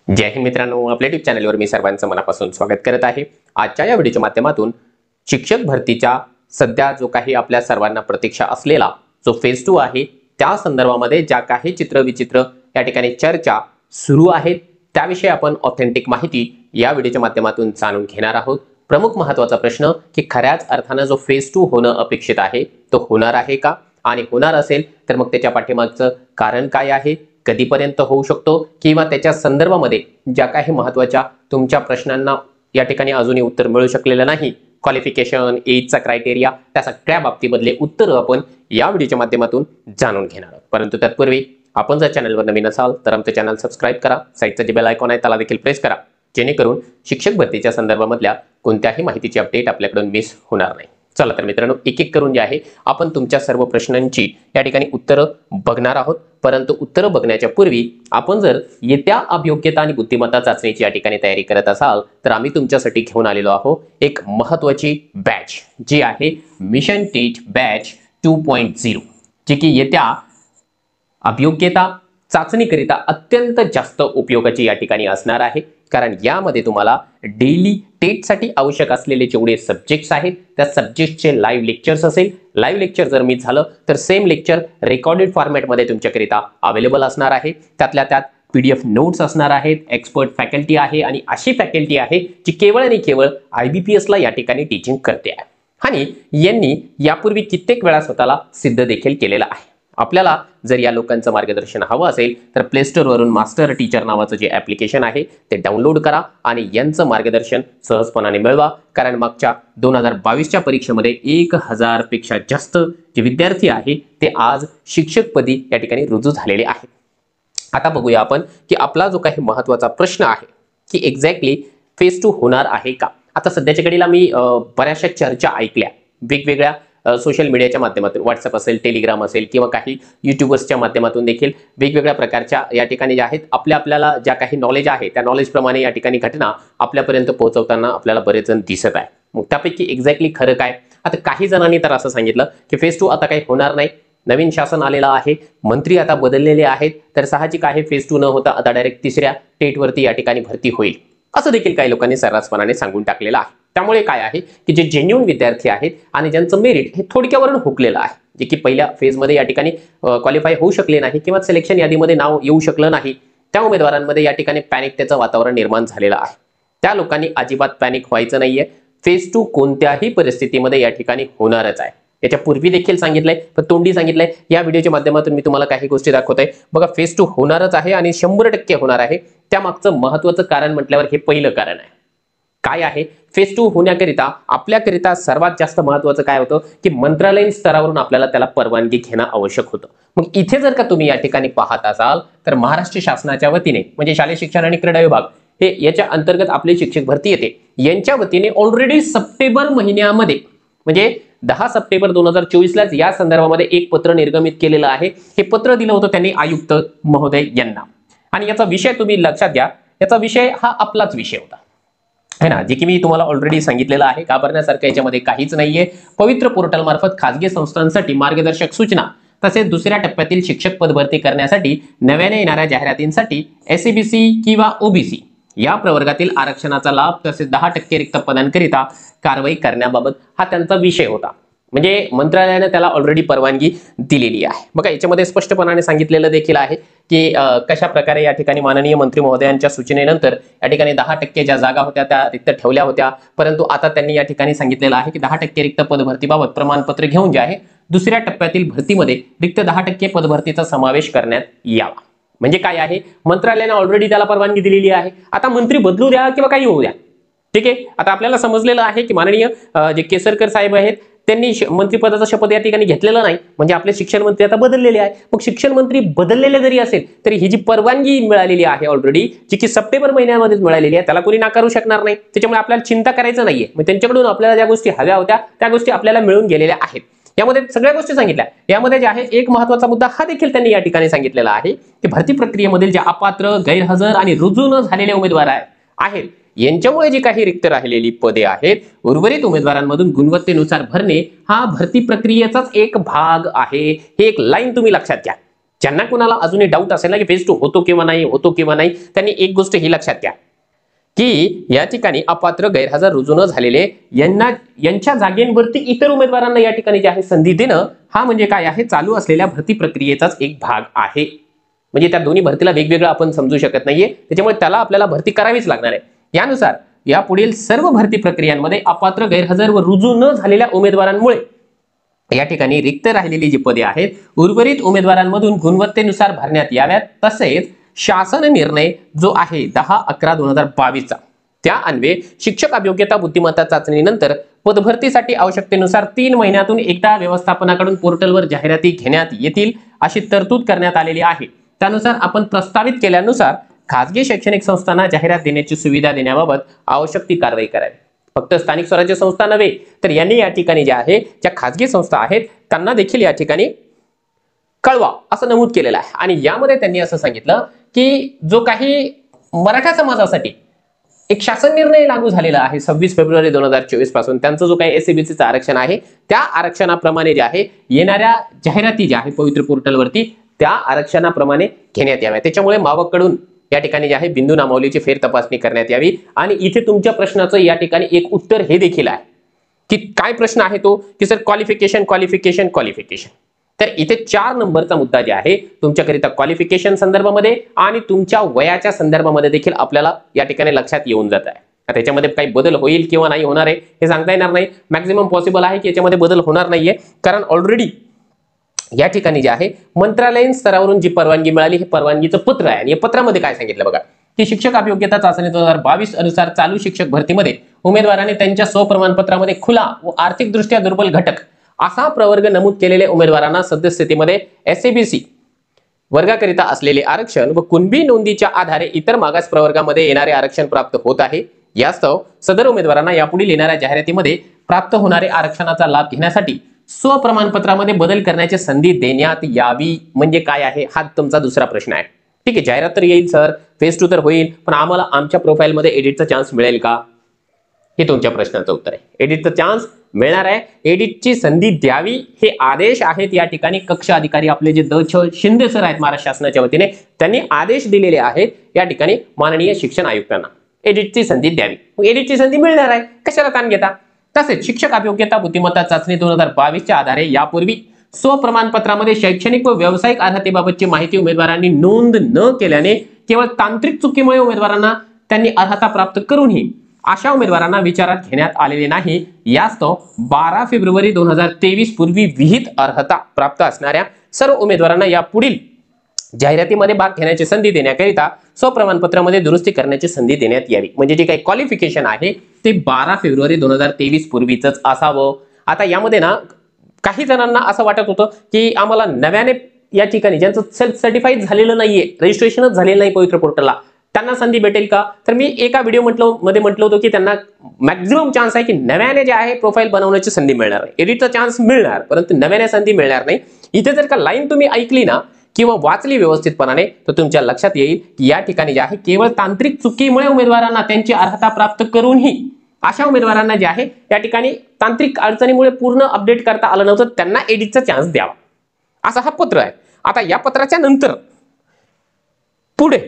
जय हिंद मित्रांनो, आपल्या यूट्यूब चॅनलवर मी सर्वांचं मनापासून स्वागत करत आहे। आजच्या या व्हिडिओच्या माध्यमातून शिक्षक भरतीच्या सध्या जो काही आपल्या सर्वांना प्रतीक्षा असलेला जो फेज 2 आहे त्या संदर्भामध्ये ज्या काही चित्रविचित्र या ठिकाणी चर्चा सुरू आहेत त्याविषयी आपण ऑथेंटिक माहिती या व्हिडिओच्या माध्यमातून जाणून घेणार आहोत। प्रमुख महत्त्वाचा प्रश्न की खऱ्याच अर्थाने जो फेज 2 होणं अपेक्षित आहे तो होणार आहे का, आणि होणार असेल तर मग त्याच्या पाठीमागचं कारण काय आहे, कधीपर्यंत होऊ शकतो, किंवा त्याच्या संदर्भामध्ये ज्या काही महत्त्वाच्या तुमच्या प्रश्नांना या ठिकाणी अजूनही उत्तर मिळू शकलेलं नाही, क्वालिफिकेशन, एजचा क्रायटेरिया, त्या सगळ्या बाबतीमधले उत्तर आपण या व्हिडिओच्या माध्यमातून जाणून घेणार आहोत। परंतु तत्पूर्वी आपण जर चॅनलवर नवीन असाल तर आमचं चॅनल सबस्क्राइब करा, साईडचा जे बेल आयकॉन आहे त्याला देखील प्रेस करा, जेणेकरून शिक्षक भरतीच्या संदर्भामधल्या कोणत्याही माहितीची अपडेट आपल्याकडून मिस होणार नाही। चला तर मित्रांनो, एक एक करून जे आहे आपण तुमच्या सर्व प्रश्नांची या ठिकाणी उत्तरं बघणार आहोत। परंतु उत्तरं बघण्याच्या पूर्वी आपण जर येत्या अभियोग्यता आणि बुद्धिमत्ता चाचणीची या ठिकाणी तयारी करत असाल तर आम्ही तुमच्यासाठी घेऊन आलेलो आहोत एक महत्त्वाची बॅच जी आहे मिशन टीच बॅच 2.0, जी की येत्या अभियोग्यता चाचणीकरिता अत्यंत जास्त उपयोगाची या ठिकाणी असणार आहे। कारण यामध्ये तुम्हाला डेली टेटसाठी आवश्यक असलेले जेवढे सब्जेक्ट्स आहेत त्या सब्जेक्टचे लाईव्ह लेक्चर्स असेल, लाईव्ह लेक्चर जर मिस झालं तर सेम लेक्चर रेकॉर्डेड फॉर्मॅटमध्ये तुमच्याकरिता अवेलेबल असणार आहे। त्यातल्या त्यात PDF नोट्स असणार आहेत, एक्सपर्ट फॅकल्टी आहे आणि अशी फॅकल्टी आहे जी केवळ आणि केवळ IBPS ला या ठिकाणी टीचिंग करते आहे आणि यांनी यापूर्वी कित्येक वेळा स्वतःला सिद्ध देखील केलेलं आहे। आपल्याला जर या लोकांचं मार्गदर्शन हवं असेल तर प्ले स्टोर वरून मास्टर टीचर नावाचं जे ॲप्लिकेशन आहे ते डाउनलोड करा आणि यांचं मार्गदर्शन सहजपणाने मिळवा। कारण मागच्या 2022च्या परीक्षेमध्ये 1000 पेक्षा जास्त जे विद्यार्थी आहेत ते आज शिक्षकपदी या ठिकाणी रुजू झालेले आहेत। आता बघूया आपण की आपला जो काही महत्त्वाचा प्रश्न आहे की एक्झॅक्टली फेज 2 होणार आहे का। आता सध्याच्या घडीला मी बऱ्याचशा चर्चा ऐकल्या वेगवेगळ्या सोशल मीडियाच्या माध्यमातून, व्हॉट्सअप असेल, टेलिग्राम असेल किंवा काही युट्यूबर्सच्या माध्यमातून देखील वेगवेगळ्या प्रकारच्या या ठिकाणी ज्या आहेत आपल्याला ज्या काही नॉलेज आहे त्या नॉलेजप्रमाणे या ठिकाणी घटना आपल्यापर्यंत पोहोचवताना आपल्याला बरेच जण दिसत आहे। मग त्यापैकी एक्झॅक्टली खरं काय। आता काही जणांनी तर असं सांगितलं की फेज 2 आता काही होणार नाही, नवीन शासन आलेलं आहे, मंत्री आता बदललेले आहेत, तर साहजिक आहे फेज 2 न होता आता डायरेक्ट तिसऱ्या टेटवरती या ठिकाणी भरती होईल, असं देखील काही लोकांनी सर्रासपणाने सांगून टाकलेलं आहे। त्यामुळे काय आहे की जे जेन्युइन विद्यार्थी आहेत आणि ज्यांचं मेरिट हे थोडक्यावरून हुकलेलं आहे, जे की पहिल्या फेजमध्ये या ठिकाणी क्वालिफाय होऊ शकले नाही किंवा सिलेक्शन यादीमध्ये नाव येऊ शकलं नाही, त्या उमेदवारांमध्ये या ठिकाणी पॅनिक त्याचं वातावरण निर्माण झालेलं आहे। त्या लोकांनी अजिबात पॅनिक व्हायचं नाहीये। फेज 2 कोणत्याही परिस्थितीमध्ये या ठिकाणी होणारच आहे। याच्या पूर्वी देखील सांगितलंय, पण तोंडी सांगितलंय, या व्हिडिओच्या माध्यमातून मी तुम्हाला काही गोष्टी दाखवतोय। बघा, फेज 2 होणारच आहे आणि 100% होणार आहे। त्यामागचं महत्त्वाचं कारण म्हटल्यावर हे पहिलं कारण आहे। काय आहे, फेज 2 होण्याकरिता आपल्याकरिता सर्वात जास्त महत्त्वाचं काय होतं की मंत्रालयीन स्तरावरून आपल्याला त्याला परवानगी घेणं आवश्यक होतं। मग इथे जर का तुम्ही या ठिकाणी पाहत असाल तर महाराष्ट्र शासनाच्या वतीने म्हणजे शालेय शिक्षण आणि क्रीडा विभाग हे याच्या अंतर्गत आपली शिक्षक भरती येते, यांच्या वतीने ऑलरेडी सप्टेंबर महिन्यामध्ये म्हणजे 10 सप्टेंबर 2024 लाच या संदर्भामध्ये एक पत्र निर्गमित केलेलं आहे। हे पत्र दिलं होतं त्यांनी आयुक्त महोदय यांना, आणि याचा विषय तुम्ही लक्षात घ्या, याचा विषय हा आपलाच विषय होता है ना, जे की मी तुम्हाला ऑलरेडी सांगितलेलं आहे। घाबरण्यासारखं याच्यामध्ये काहीच नाहीये। पवित्र पोर्टल मार्फत खासगी संस्थांसाठी मार्गदर्शक सूचना तसेच दुसऱ्या टप्प्यातील शिक्षक पद भरती करण्यासाठी नव्याने येणाऱ्या जाहिरातींसाठी SCBC किंवा OBC या प्रवर्गातील आरक्षणाचा लाभ तसेच 10% रिक्त पदांकरिता कारवाई करण्याबाबत हा त्यांचा विषय होता। म्हणजे मंत्रालयाने त्याला ऑलरेडी परवानगी दिलेली आहे। बघा, याच्यामध्ये स्पष्टपणाने सांगितलेलं देखील आहे की कशा प्रकारे या ठिकाणी माननीय मंत्री महोदयांच्या सूचनेनंतर या ठिकाणी 10% ज्या जागा होत्या त्या रिक्त ठेवल्या होत्या, परंतु आता त्यांनी या ठिकाणी सांगितलेलं आहे की 10% रिक्त पद भरतीबाबत प्रमाणपत्र घेऊन जे आहे दुसऱ्या टप्प्यातील भरतीमध्ये रिक्त 10% पद भरतीचा समावेश करण्यात यावा। म्हणजे काय आहे, मंत्रालयाने ऑलरेडी त्याला परवानगी दिलेली आहे। आता मंत्री बदलू द्या किंवा काही होऊ द्या, ठीक आहे। आता आपल्याला समजलेलं आहे की माननीय जे केसरकर साहेब आहेत त्यांनी मंत्रिपदाचा शपथ या ठिकाणी घेतलेला नाही, म्हणजे आपले शिक्षण मंत्री आता बदललेले आहे। मग शिक्षण मंत्री बदललेले जरी असेल तरी ही जी परवानगी मिळालेली आहे ऑलरेडी, जी की सप्टेंबर महिन्यामध्ये मिळालेली आहे, त्याला कोणी नाकारू शकणार नाही। त्याच्यामुळे आपल्याला चिंता करायचं नाहीये। मग त्यांच्याकडून आपल्याला ज्या गोष्टी हव्या होत्या त्या गोष्टी आपल्याला मिळून गेलेल्या आहेत। यामध्ये सगळ्या गोष्टी सांगितल्या। यामध्ये जे आहे एक महत्त्वाचा मुद्दा हा देखील त्यांनी या ठिकाणी सांगितलेला आहे की भरती प्रक्रियेमधील जे अपात्र, गैरहजर आणि रुजू न झालेले उमेदवार आहेत यांच्यामुळे जी काही रिक्त राहिलेली पदे आहेत उर्वरित उमेदवारांमधून गुणवत्तेनुसार भरणे हा भरती प्रक्रियेचाच एक भाग आहे। हे एक लाईन तुम्ही लक्षात घ्या, ज्यांना कुणाला अजूनही डाऊट असेल ना की फेज 2 होतो किंवा नाही, त्यांनी एक गोष्ट ही लक्षात घ्या की या ठिकाणी अपात्र गैरहजर रुजू न झालेले यांच्या जागेवरती इतर उमेदवारांना या ठिकाणी जे आहे संधी देणं, हा म्हणजे काय आहे, चालू असलेल्या भरती प्रक्रियेचाच एक भाग आहे. म्हणजे त्या दोन्ही भरतीला वेगवेगळं आपण समजू शकत नाहीये, त्याच्यामुळे त्याला आपल्याला भरती करावीच लागणार आहे. यानुसार या पुढील सर्व भरती प्रक्रियांमध्ये अपात्र गैरहजर व रुजू न झालेल्या उमेदवारांमुळे या ठिकाणी रिक्त राहिलेली जी पदे आहेत उर्वरित उमेदवारांमधून गुणवत्तेनुसार भरण्यात याव्यात. तसेच शासन निर्णय जो आहे 10/11/2022 चा, त्या अन्वये शिक्षक अभियोग्यता बुद्धिमत्ता चाचणीनंतर पदभरतीसाठी आवश्यकतेनुसार 3 महिन्यातून एकदा व्यवस्थापनाकडून पोर्टलवर जाहिराती घेण्यात येतील अशी तरतूद करण्यात आलेली आहे. त्यानुसार आपण प्रस्तावित केल्यानुसार खासगी शैक्षणिक संस्थांना जाहिरात देण्याची सुविधा देण्याबाबत आवश्यक ती कारवाई करावी. फक्त स्थानिक स्वराज्य संस्था नव्हे तर यांनी या ठिकाणी जे आहे ज्या खासगी संस्था आहेत त्यांना देखील या ठिकाणी कळवा असं नमूद केलेलं आहे. आणि यामध्ये त्यांनी असं सांगितलं की जो काही मराठा समाजासाठी एक शासन निर्णय लागू झालेला आहे 26 फेब्रुवारी 2024 पासून, त्यांचं जो काही एससीबीसीचं आरक्षण आहे त्या आरक्षणाप्रमाणे जे आहे येणाऱ्या जाहिराती ज्या आहे पवित्र पोर्टलवरती त्या आरक्षणाप्रमाणे घेण्यात याव्या. त्याच्यामुळे मावकडून या ठिकाणी जे आहे बिंदू नामावलीची फेर तपासणी करण्यात यावी. आणि इथे तुमच्या प्रश्नाचं या ठिकाणी एक उत्तर हे देखील आहे की काय प्रश्न आहे तो की सर क्वालिफिकेशन. तर इथे 4 नंबरचा मुद्दा जे आहे तुमच्याकरिता क्वालिफिकेशन संदर्भामध्ये आणि तुमच्या वयाच्या संदर्भामध्ये देखील आपल्याला या ठिकाणी लक्षात येऊन जात आहे. त्याच्यामध्ये काही बदल होईल किंवा नाही होणार आहे हे सांगता येणार नाही. मॅक्झिमम पॉसिबल आहे की याच्यामध्ये बदल होणार नाहीये, कारण ऑलरेडी या ठिकाणी जे आहे मंत्रालयीन स्तरावरून जी परवानगी मिळाली हे परवानगीचं पत्र आहे. आणि या पत्रामध्ये काय सांगितलं बघा की शिक्षक अभियोग्यता चाचणी 2022 अनुसार चालू शिक्षक भरतीमध्ये उमेदवाराने त्यांच्या स्वप्रमाणपत्रामध्ये खुला व आर्थिकदृष्ट्या दुर्बल घटक असा प्रवर्ग नमूद केलेल्या उमेदवारांना सदस्यतेमध्ये एससीबीसी वर्गाकरिता असलेले आरक्षण व कुणबी नोंदीच्या आधारे इतर मागास प्रवर्गामध्ये येणारे आरक्षण प्राप्त होत आहे. यास्तव सदर उमेदवारांना यापुढील येणाऱ्या जाहिरातीमध्ये प्राप्त होणारे आरक्षणाचा लाभ घेण्यासाठी स्वप्रमाणपत्रामध्ये बदल करण्याची संधी देण्यात यावी. म्हणजे काय आहे हा तुमचा दुसरा प्रश्न आहे. ठीक आहे, जाहिरात तर येईल सर, फेज 2 तर होईल, पण आम्हाला आमच्या प्रोफाईलमध्ये एडिटचा चान्स मिळेल का, हे तुमच्या प्रश्नाचं उत्तर आहे. एडिटचा चान्स मिळणार आहे, एडिटची संधी द्यावी हे आदेश आहेत या ठिकाणी कक्ष अधिकारी आपले जे शिंदे सर आहेत महाराष्ट्र शासनाच्या वतीने त्यांनी आदेश दिलेले आहेत या ठिकाणी माननीय शिक्षण आयुक्तांना एडिटची संधी द्यावी. मग एडिटची संधी मिळणार आहे, कशाला ताण घेता. तसेच शिक्षक अभियोग्यता बुद्धिमत्ता चाचणी 2022 च्या आधारे यापूर्वी स्वप्रमाणपत्रामध्ये शैक्षणिक व व्यावसायिक अर्हतेबाबतची माहिती उमेदवारांनी नोंद न केल्याने केवळ तांत्रिक चुकीमुळे उमेदवारांना त्यांनी अर्हता प्राप्त करूनही अशा उमेदवारांना विचारात घेण्यात आलेले नाही. यास्तव 12 फेब्रुवारी 2023 पूर्वी विहित अर्हता प्राप्त असणाऱ्या सर्व उमेदवारांना यापुढील जाहिरातीमध्ये भाग घेण्याची संधी देण्याकरिता स्वप्रमाणपत्रामध्ये दुरुस्ती करण्याची संधी देण्यात यावी. म्हणजे जे काही क्वालिफिकेशन आहे ते 12 फेब्रुवारी 2023 पूर्वीच असावं. आता यामध्ये ना काही जणांना असं वाटत होतं की आम्हाला नव्याने या ठिकाणी ज्यांचं सेल्फ सर्टिफाईड झालेलं नाहीये, रजिस्ट्रेशनच झालेलं नाही पवित्र पोर्टलला, त्यांना संधी भेटेल का. तर मी एका व्हिडिओ मध्ये म्हटलं होतं की त्यांना मॅक्झिमम चान्स आहे की नव्याने जे आहे प्रोफाईल बनवण्याची संधी मिळणार आहे. एडिटचा चान्स मिळणार परंतु नव्याने संधी मिळणार नाही. इथे जर का लाईन तुम्ही ऐकली ना किंवा वाचली व्यवस्थितपणाने तर तुमच्या लक्षात येईल की या ठिकाणी जे आहे केवळ तांत्रिक चुकीमुळे उमेदवारांना त्यांची अर्हता प्राप्त करूनही अशा उमेदवारांना जे आहे या ठिकाणी तांत्रिक अडचणीमुळे पूर्ण अपडेट करता आलं नव्हतं त्यांना एडिटचा चान्स द्यावा असा हा पत्र आहे. आता या पत्राच्या नंतर पुढे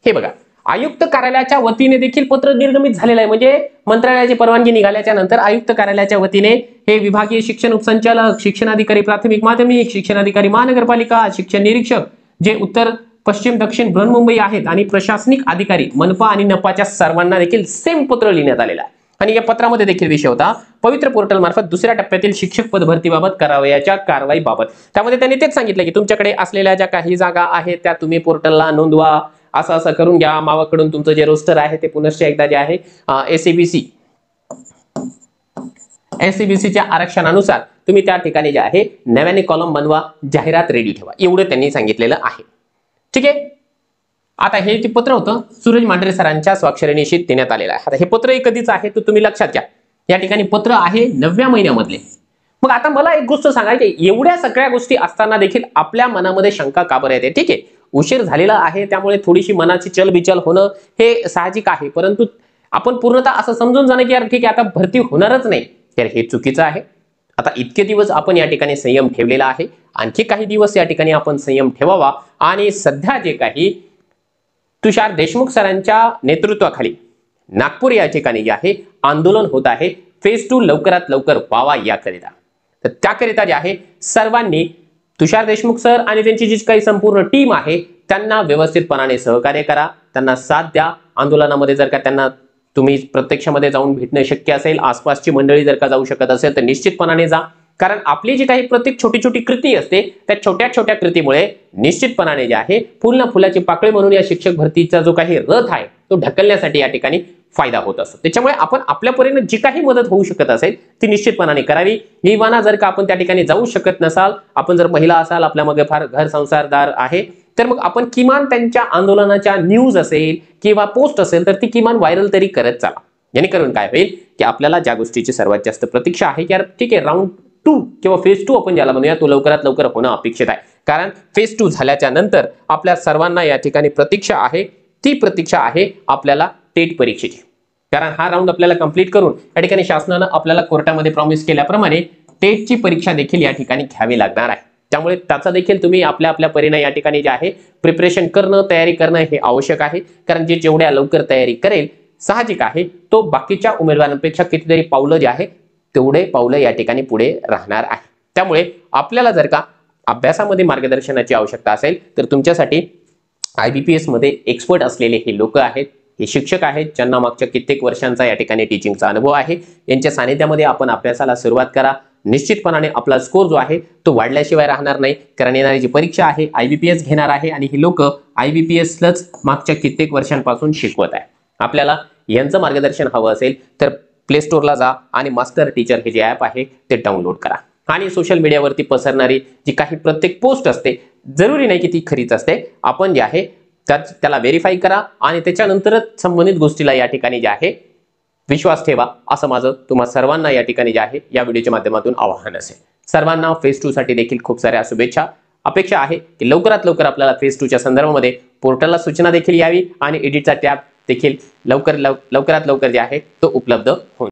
हे बघा आयुक्त कार्यालयाच्या वतीने देखील पत्र निर्गमित झालेलं आहे. म्हणजे मंत्रालयाची परवानगी निघाल्याच्या नंतर आयुक्त कार्यालयाच्या वतीने हे विभागीय शिक्षण उपसंचालक, शिक्षणाधिकारी प्राथमिक माध्यमिक, शिक्षणाधिकारी महानगरपालिका, शिक्षण निरीक्षक जे उत्तर पश्चिम दक्षिण बृहन्मुंबई आहेत आणि प्रशासनिक अधिकारी मनपा आणि नपाच्या सर्वांना देखील सेम पत्र लिहिण्यात आलेलं आहे. आणि या पत्रामध्ये देखील विषय होता पवित्र पोर्टल मार्फत दुसऱ्या टप्प्यातील शिक्षक पदभरतीबाबत करावयाच्या कारवाईबाबत. त्यामध्ये त्यांनी तेच सांगितलं की तुमच्याकडे असलेल्या ज्या काही जागा आहेत त्या तुम्ही पोर्टलला नोंदवा, असं असं करून घ्या. मावाकडून तुमचं जे रोस्टर आहे ते पुनश्च एकदा जे आहे एससीबीसीच्या आरक्षणानुसार तुम्ही त्या ठिकाणी जे आहे नव्याने कॉलम बनवा, जाहिरात रेडी ठेवा, एवढं त्यांनी सांगितलेलं आहे. ठीक आहे. आता हे जे पत्र होतं सूरज मांढरे सरांच्या स्वाक्षरीनिशी देण्यात आलेलं आहे. आता हे पत्र कधीच आहे तर तुम्ही लक्षात घ्या या ठिकाणी पत्र आहे 9व्या महिन्यामधले. मग आता मला एक गोष्ट सांगायची, एवढ्या सगळ्या गोष्टी असताना देखील आपल्या मनामध्ये शंका का बरं येते. ठीक आहे, उशीर झालेला आहे त्यामुळे थोडीशी मनाची चलबिचल होणं हे साहजिक आहे, परंतु आपण पूर्णतः असं समजून जाणं की यार ठीक आहे आता भरती होणारच नाही तर हे चुकीचं आहे. आता इतके दिवस आपण या ठिकाणी संयम ठेवलेला आहे आणखी काही दिवस या ठिकाणी आपण संयम ठेवावा आणि सध्या जे काही तुषार देशमुख सरांच्या नेतृत्वाखाली नागपूर या ठिकाणी जे आहे आंदोलन होत आहे फेज 2 लवकरात लवकर व्हावा याकरिता, तर त्याकरिता जे आहे सर्वांनी तुषार देशमुख सर आणि त्यांची जी काही संपूर्ण टीम आहे त्यांना व्यवस्थितपणाने सहकार्य करा, त्यांना साथ द्या आंदोलनामध्ये. जर का त्यांना तुम्ही प्रत्यक्षामध्ये जाऊन भेटणं शक्य असेल, आसपासची मंडळी जर का जाऊ शकत असेल तर निश्चितपणाने जा. कारण आपली जी काही प्रत्येक छोटी छोटी कृती असते त्या छोट्या छोट्या कृतीमुळे निश्चितपणाने जे आहे पूर्ण फुलाची पाकळी म्हणून या शिक्षक भरतीचा जो काही रथ आहे तो ढकलण्यासाठी या ठिकाणी फायदा होत असतो. त्याच्यामुळे आपण आपल्या परीने जी काही मदत होऊ शकत असेल ती निश्चितपणाने करावी. इवाना जर का आपण त्या ठिकाणी जाऊ शकत नसाल, आपण जर महिला असाल, आपल्या मागे फार घर संसारदार आहे, तर मग आपण किमान त्यांच्या आंदोलनाच्या न्यूज असेल किंवा पोस्ट असेल तर ती किमान व्हायरल तरी करत चला. जेणेकरून काय होईल की आपल्याला ज्या गोष्टीची सर्वात जास्त प्रतीक्षा आहे की यार ठीक आहे राऊंड 2 किंवा फेज 2 आपण ज्याला म्हणूया तो लवकरात लवकर होणं अपेक्षित आहे. कारण फेज 2 झाल्याच्या नंतर आपल्या सर्वांना या ठिकाणी प्रतीक्षा आहे, ती प्रतीक्षा आहे आपल्याला टेट परीक्षेची. कारण हा राऊंड आपल्याला कंप्लीट करून या ठिकाणी शासनानं आपल्याला कोर्टामध्ये प्रॉमिस केल्याप्रमाणे टेटची परीक्षा देखील या ठिकाणी घ्यावी लागणार आहे. त्यामुळे त्याचा देखील तुम्ही आपल्या आपल्या परीने या ठिकाणी जे आहे प्रिपरेशन करणं, तयारी करणं हे आवश्यक आहे. कारण जेवढ्या लवकर तयारी करेल साहजिक आहे तो बाकीच्या उमेदवारांपेक्षा कितीतरी पावलं जे आहे तेवढे पावलं या ठिकाणी पुढे राहणार आहे. त्यामुळे आपल्याला जर का अभ्यासामध्ये मार्गदर्शनाची आवश्यकता असेल तर तुमच्यासाठी IBPS मध्ये एक्सपर्ट असलेले हे लोक आहेत, हे शिक्षक आहेत ज्यांना मागच्या कित्येक वर्षांचा या ठिकाणी टीचिंगचा अनुभव आहे. यांच्या सानिध्यामध्ये आपण अभ्यासाला सुरुवात करा. निश्चितपणाने आपला स्कोर जो आहे तो वाढल्याशिवाय राहणार नाही. कारण येणारी जी परीक्षा आहे IBPS घेणार आहे आणि ही लोक IBPSलाच मागच्या कित्येक वर्षांपासून शिकवत आहे. आपल्याला यांचं मार्गदर्शन हवं असेल तर प्ले स्टोअरला जा आणि मास्टर टीचर हे जे ॲप आहे ते डाउनलोड करा. आणि सोशल मीडियावरती पसरणारी जी काही प्रत्येक पोस्ट असते जरुरी नाही की ती खरीच असते, आपण जे आहे त्याला व्हेरीफाय करा आणि त्याच्यानंतरच संबंधित गोष्टीला या ठिकाणी जे आहे विश्वास ठेवा, असं माझं तुम्हा सर्वांना या ठिकाणी जे आहे या व्हिडिओच्या माध्यमातून आवाहन असेल. सर्वांना फेज 2 साठी देखील खूप साऱ्या शुभेच्छा. अपेक्षा आहे की लवकरात लवकर आपल्याला फेज 2 च्या संदर्भामध्ये पोर्टलला सूचना देखील यावी आणि एडिटचा टॅब देखील लवकरात लवकर जे आहे तो उपलब्ध होईल.